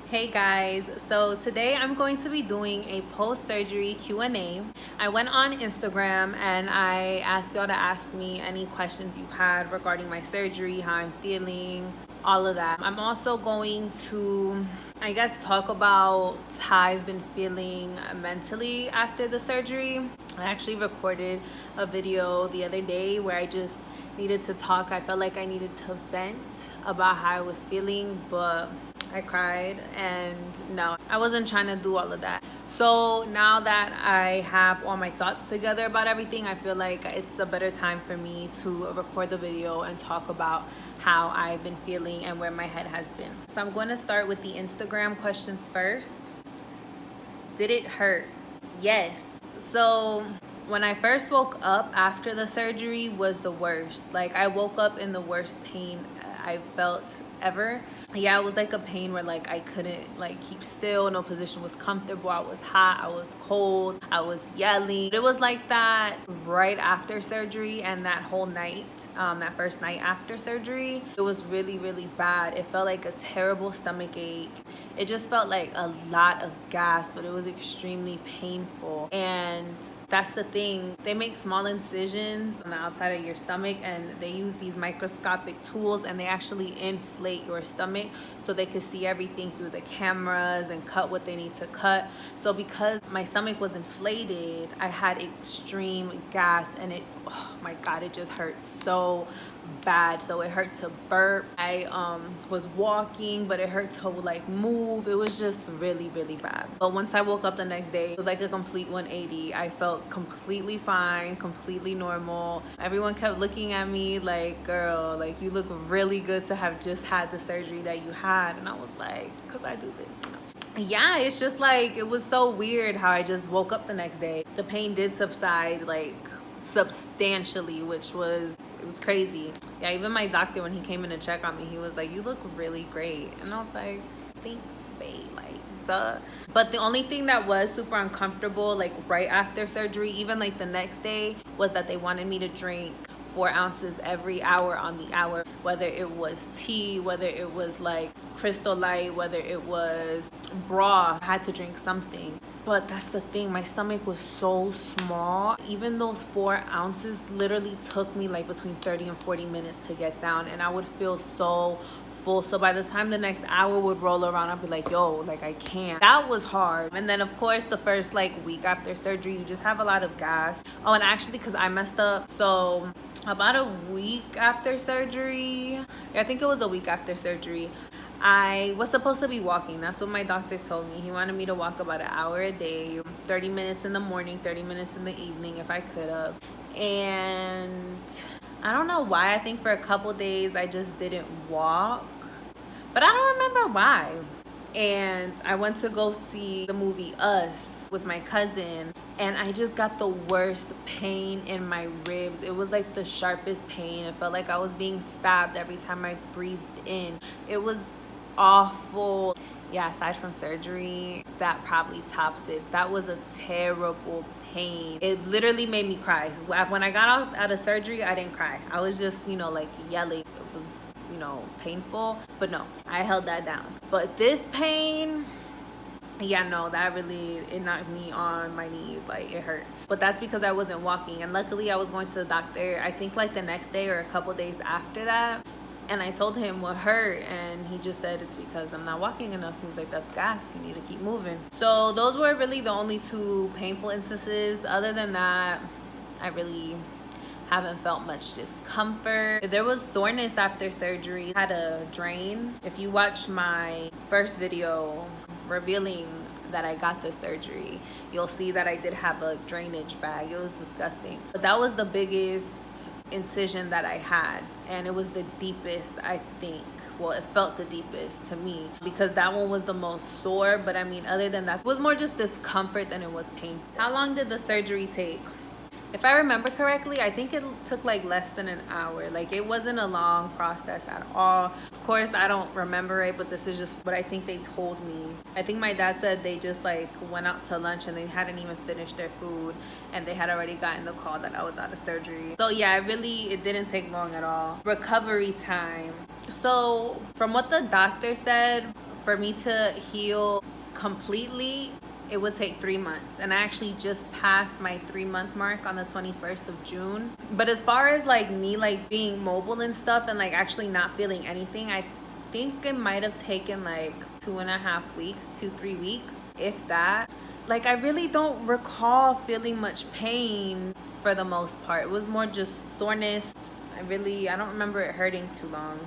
Hey guys, so today I'm going to be doing a post-surgery Q&A. I went on Instagram and I asked y'all to ask me any questions you had regarding my surgery, how I'm feeling, all of that. I'm also going to, I guess, talk about how I've been feeling mentally after the surgery. I actually recorded a video the other day where I just needed to talk. I felt like I needed to vent about how I was feeling, but I cried, and no, I wasn't trying to do all of that. So now that I have all my thoughts together about everything, I feel like it's a better time for me to record the video and talk about how I've been feeling and where my head has been. So I'm going to start with the Instagram questions first. Did it hurt? Yes. So when I first woke up after the surgery was the worst. Like, I woke up in the worst pain I felt ever. Yeah, it was like a pain where like I couldn't like keep still, no position was comfortable. I was hot, I was cold, I was yelling. It was like that right after surgery, and that whole night, that first night after surgery, it was really, really bad. It felt like a terrible stomach ache. It just felt like a lot of gas, but it was extremely painful. And that's the thing, they make small incisions on the outside of your stomach, and they use these microscopic tools, and they actually inflate your stomach so they could see everything through the cameras and cut what they need to cut. So because my stomach was inflated, I had extreme gas, and it, oh my God, it just hurt so bad. So it hurt to burp. I was walking, but it hurt to like move. It was just really, really bad. But once I woke up the next day, it was like a complete 180. I felt completely fine, completely normal. Everyone kept looking at me like, girl, like you look really good to have just had the surgery that you had. And I was like, because I do this, you know. Yeah, it's just like, it was so weird how I just woke up the next day. The pain did subside like substantially, which was, it was crazy. Yeah, even my doctor, when he came in to check on me, he was like, you look really great. And I was like, thanks, babe, like, duh. But the only thing that was super uncomfortable, like right after surgery, even like the next day, was that they wanted me to drink 4 ounces every hour on the hour, whether it was tea, whether it was like Crystal Light, whether it was bra. I had to drink something. But that's the thing, my stomach was so small. Even those 4 ounces literally took me like between 30 and 40 minutes to get down, and I would feel so full. So by the time the next hour would roll around, I'd be like, yo, like I can't. That was hard. And then of course the first like week after surgery, you just have a lot of gas. Oh, and actually, because I messed up, so about a week after surgery, I think it was a week after surgery, I was supposed to be walking. That's what my doctor told me. He wanted me to walk about an hour a day, 30 minutes in the morning, 30 minutes in the evening if I could have. And I don't know why. I think for a couple days I just didn't walk, but I don't remember why. And I went to go see the movie Us with my cousin, and I just got the worst pain in my ribs. It was like the sharpest pain. It felt like I was being stabbed every time I breathed in. It was awful. Yeah, aside from surgery, that probably tops it. That was a terrible pain. It literally made me cry. When I got out of surgery, I didn't cry. I was just, you know, like yelling. It was, you know, painful, but no, I held that down. But this pain, yeah, no, that really, it knocked me on my knees. Like, it hurt. But that's because I wasn't walking, and luckily I was going to the doctor, I think like the next day or a couple days after that. And I told him what hurt, and he just said it's because I'm not walking enough. He was like, that's gas, you need to keep moving. So those were really the only 2 painful instances. Other than that, I really haven't felt much discomfort. There was soreness after surgery. I had a drain. If you watch my first video revealing that I got the surgery, you'll see that I did have a drainage bag. It was disgusting. But that was the biggest incision that I had, and it was the deepest, I think. Well, it felt the deepest to me because that one was the most sore. But I mean, other than that, it was more just discomfort than it was painful. How long did the surgery take? If I remember correctly, I think it took like less than an hour. Like it wasn't a long process at all. Of course, I don't remember it, but this is just what I think they told me. I think my dad said they just like went out to lunch and they hadn't even finished their food and they had already gotten the call that I was out of surgery. So yeah, it didn't take long at all. Recovery time. So from what the doctor said, for me to heal completely, it would take 3 months, and I actually just passed my 3-month mark on the 21st of June. But as far as like me like being mobile and stuff and like actually not feeling anything, I think it might have taken like 2.5 weeks, 2-3 weeks, if that. Like I really don't recall feeling much pain for the most part. It was more just soreness. I don't remember it hurting too long.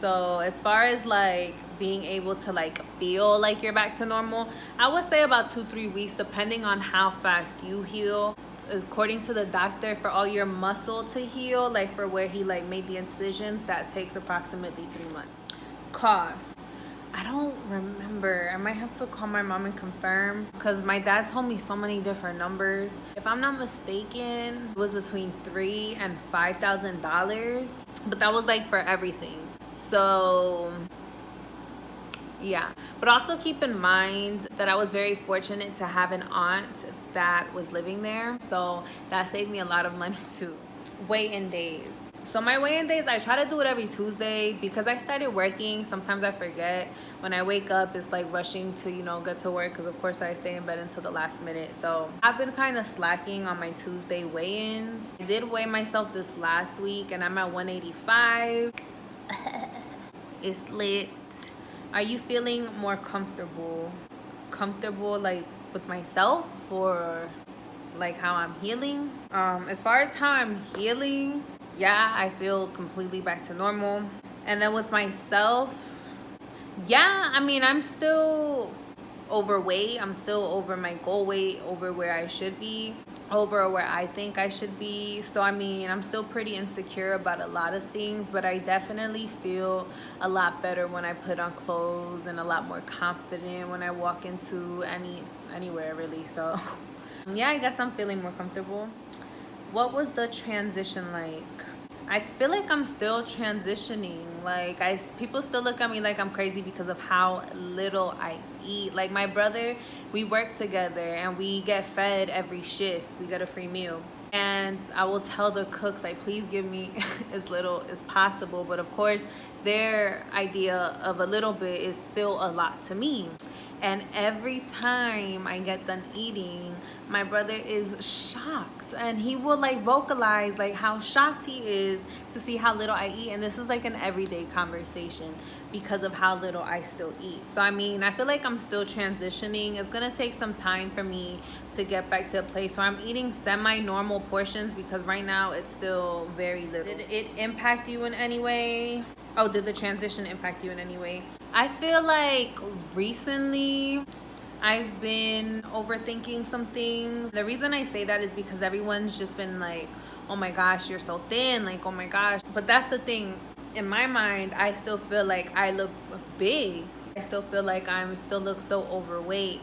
So as far as like being able to like feel like you're back to normal, I would say about 2-3 weeks, depending on how fast you heal. According to the doctor, for all your muscle to heal, like for where he like made the incisions, that takes approximately 3 months. Cost, I don't remember. I might have to call my mom and confirm, because my dad told me so many different numbers. If I'm not mistaken, it was between $3,000 and $5,000, but that was like for everything. So yeah, but also keep in mind that I was very fortunate to have an aunt that was living there, so that saved me a lot of money too. Weigh-in days. So my weigh-in days, I try to do it every Tuesday because I started working. Sometimes I forget. When I wake up, it's like rushing to, get to work, because of course I stay in bed until the last minute. So I've been kind of slacking on my Tuesday weigh-ins. I did weigh myself this last week and I'm at 185. It's lit. Are you feeling more comfortable like with myself, or like how I'm healing? As far as how I'm healing, yeah, I feel completely back to normal. And then with myself, yeah, I mean, I'm still overweight. I'm still over my goal weight, over where I should be, over where I think I should be. So I mean, I'm still pretty insecure about a lot of things, but I definitely feel a lot better when I put on clothes, and a lot more confident when I walk into anywhere really. So yeah, I guess I'm feeling more comfortable. What was the transition like? I feel like I'm still transitioning. Like people still look at me like I'm crazy because of how little I eat. Like my brother, we work together and we get fed every shift. We get a free meal. And I will tell the cooks, like, please give me as little as possible. But of course, their idea of a little bit is still a lot to me. And every time I get done eating, my brother is shocked, and he will like vocalize like how shocked he is to see how little I eat. And this is like an everyday conversation because of how little I still eat. So I mean, I feel like I'm still transitioning. It's gonna take some time for me to get back to a place where I'm eating semi-normal portions, because right now it's still very little. Did it impact you in any way? Oh, did the transition impact you in any way? I feel like recently I've been overthinking some things. The reason I say that is because everyone's just been like, oh my gosh, you're so thin, like, oh my gosh. But that's the thing. In my mind, I still feel like I look big. I still feel like I still look so overweight.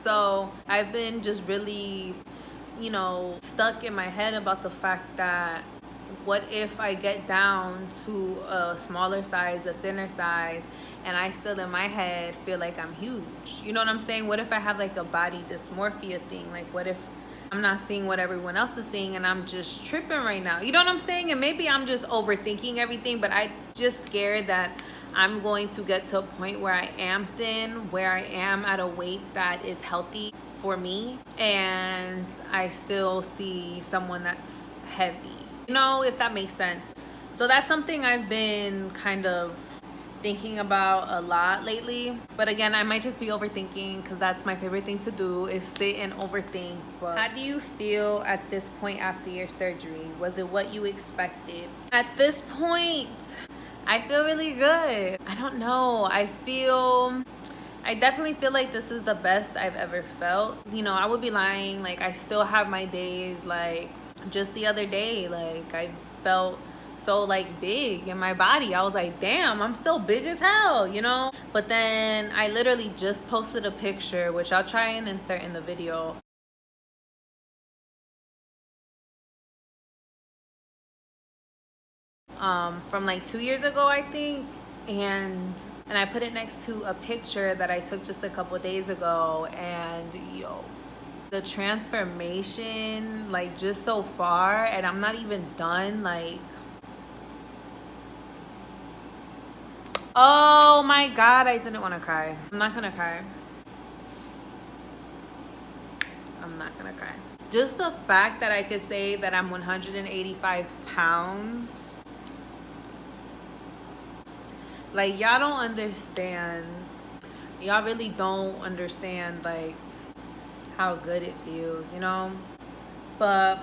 So I've been just really, stuck in my head about the fact that what if I get down to a smaller size, a thinner size, and I still in my head feel like I'm huge? You know what I'm saying? What if I have like a body dysmorphia thing? Like what if I'm not seeing what everyone else is seeing and I'm just tripping right now? You know what I'm saying? And maybe I'm just overthinking everything, but I'm just scared that I'm going to get to a point where I am thin, where I am at a weight that is healthy for me, and I still see someone that's heavy. If that makes sense. So that's something I've been kind of thinking about a lot lately. But again, I might just be overthinking, because that's my favorite thing to do, is sit and overthink. But how do you feel at this point after your surgery? Was it what you expected? At this point, I feel really good. I don't know. I definitely feel like this is the best I've ever felt. I would be lying. Like, I still have my days. Like, just the other day, like, I felt so like big in my body. I was like, damn, I'm still big as hell, But then I literally just posted a picture, which I'll try and insert in the video, from like 2 years ago, I think. And I put it next to a picture that I took just a couple days ago. And yo, the transformation, like, just so far, and I'm not even done. Like, oh my God, I didn't want to cry. I'm not gonna cry. I'm not gonna cry. Just the fact that I could say that I'm 185 pounds. Like, y'all don't understand. Y'all really don't understand, like, how good it feels, you know? But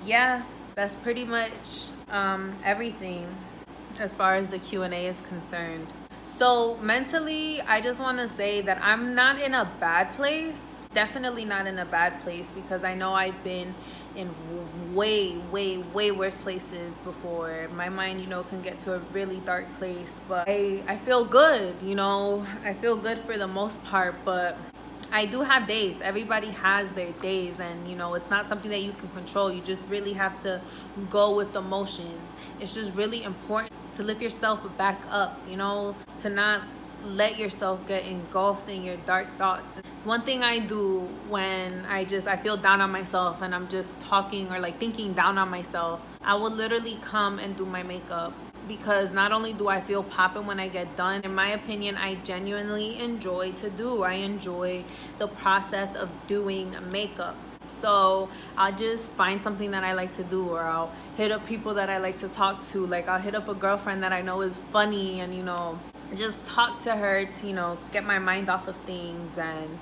yeah, that's pretty much everything as far as the Q&A is concerned. So mentally, I just want to say that I'm not in a bad place. Definitely not in a bad place, because I know I've been in way worse places before. My mind, you know, can get to a really dark place, but I feel good, you know. I feel good for the most part, but I do have days. Everybody has their days, and you know, it's not something that you can control. You just really have to go with the motions. It's just really important to lift yourself back up, you know, to not let yourself get engulfed in your dark thoughts. One thing I do when I feel down on myself and I'm just talking or like thinking down on myself, I will literally come and do my makeup, because not only do I feel popping when I get done, in my opinion, I genuinely enjoy to do. I enjoy the process of doing makeup. So I'll just find something that I like to do, or I'll hit up people that I like to talk to. Like, I'll hit up a girlfriend that I know is funny, and you know, just talk to her to, you know, get my mind off of things and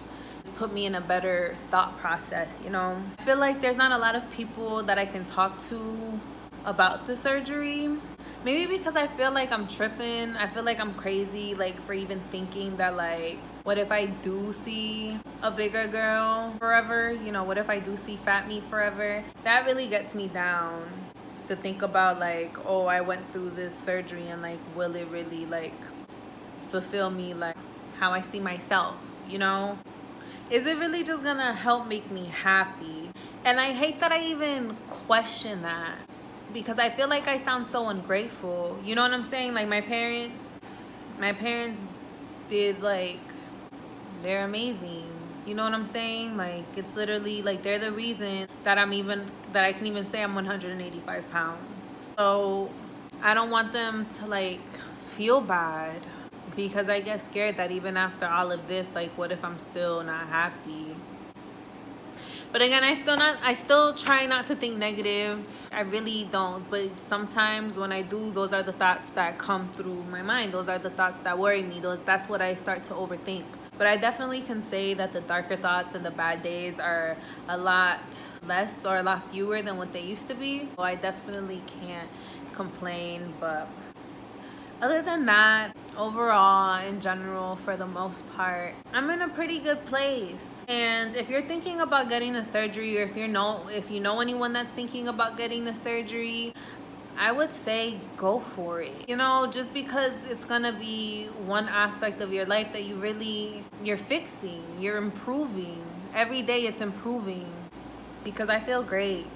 put me in a better thought process, you know. I feel like there's not a lot of people that I can talk to about the surgery. Maybe because I feel like I'm tripping. I feel like I'm crazy, like, for even thinking that, like, what if I do see a bigger girl forever? You know, what if I do see fat me forever? That really gets me down to think about, like, oh, I went through this surgery, and like, will it really like fulfill me, like how I see myself, you know? Is it really just gonna help make me happy? And I hate that I even question that, because I feel like I sound so ungrateful. You know what I'm saying? Like, my parents did, like, they're amazing. You know what I'm saying? Like, it's literally like they're the reason that I can even say I'm 185 pounds. So I don't want them to like feel bad, because I get scared that even after all of this, like, what if I'm still not happy? But again, I still try not to think negative. I really don't. But sometimes when I do, those are the thoughts that come through my mind. Those are the thoughts that worry me. That's what I start to overthink. But I definitely can say that the darker thoughts and the bad days are a lot less, or a lot fewer than what they used to be. So I definitely can't complain. But other than that, overall, in general, for the most part, I'm in a pretty good place. And if you're thinking about getting a surgery, or if you know anyone that's thinking about getting the surgery, I would say go for it. You know, just because it's gonna be one aspect of your life that you're fixing, you're improving. Every day it's improving, because I feel great.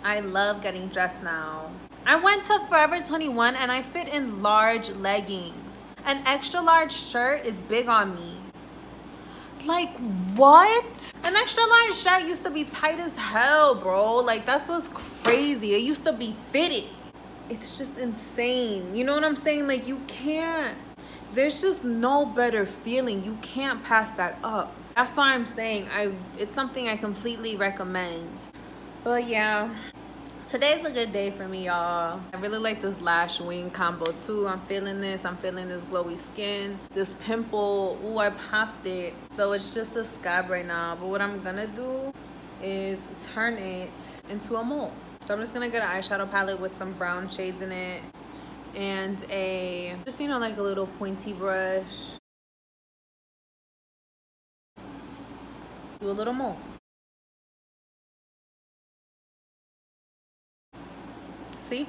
I love getting dressed now. I went to Forever 21 and I fit in large leggings. An extra large shirt is big on me. Like, what? An extra large shirt used to be tight as hell, bro. Like, that's what's crazy. It used to be fitted. It's just insane. You know what I'm saying? Like, you can't. There's just no better feeling. You can't pass that up. That's why I'm saying it's something I completely recommend. But yeah, today's a good day for me, y'all. I really like this lash wing combo too. I'm feeling this glowy skin. This pimple, ooh, I popped it. So it's just a scab right now. But what I'm gonna do is turn it into a mole. So I'm just gonna get an eyeshadow palette with some brown shades in it, and just, you know, like a little pointy brush. Do a little mole. See?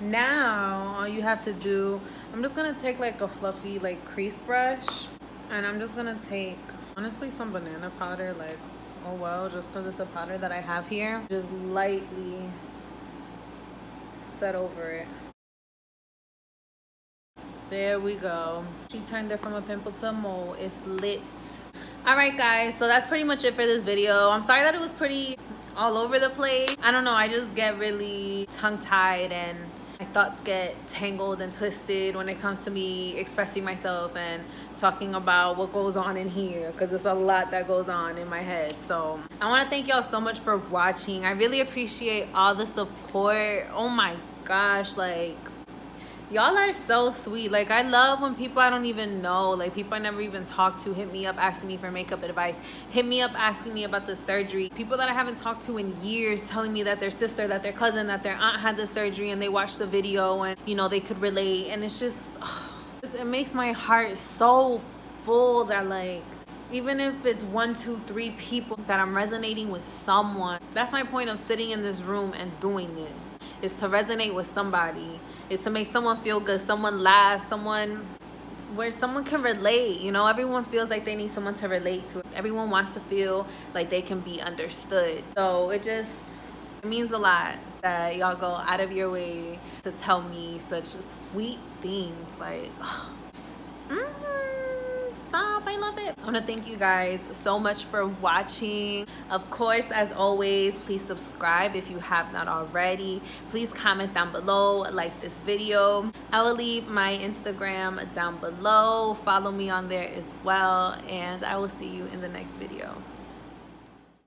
Now all you have to do, I'm just gonna take like a fluffy like crease brush, and I'm just gonna take, honestly, some banana powder, like, oh well, just because it's a powder that I have here. Just lightly set over it. There we go. She turned it from a pimple to a mole. It's lit. All right, guys, so that's pretty much it for this video. I'm sorry that it was pretty all over the place. I don't know, I just get really tongue-tied and my thoughts get tangled and twisted when it comes to me expressing myself and talking about what goes on in here, because there's a lot that goes on in my head. So I want to thank y'all so much for watching. I really appreciate all the support. Oh my gosh, like, y'all are so sweet. Like, I love when people I don't even know, like people I never even talked to, hit me up asking me for makeup advice, hit me up asking me about the surgery. People that I haven't talked to in years telling me that their sister, that their cousin, that their aunt had the surgery and they watched the video and, you know, they could relate. And it's just, it makes my heart so full that, like, even if it's 1, 2, 3 people that I'm resonating with someone. That's my point of sitting in this room and doing this, is to resonate with somebody, is to make someone feel good, someone laugh, someone where someone can relate. You know, everyone feels like they need someone to relate to. Everyone wants to feel like they can be understood. So it means a lot that y'all go out of your way to tell me such sweet things. Like, stop, I love it. I want to thank you guys so much for watching. Of course, as always, please subscribe if you have not already. Please comment down below, like this video. I will leave my Instagram down below. Follow me on there as well, and I will see you in the next video.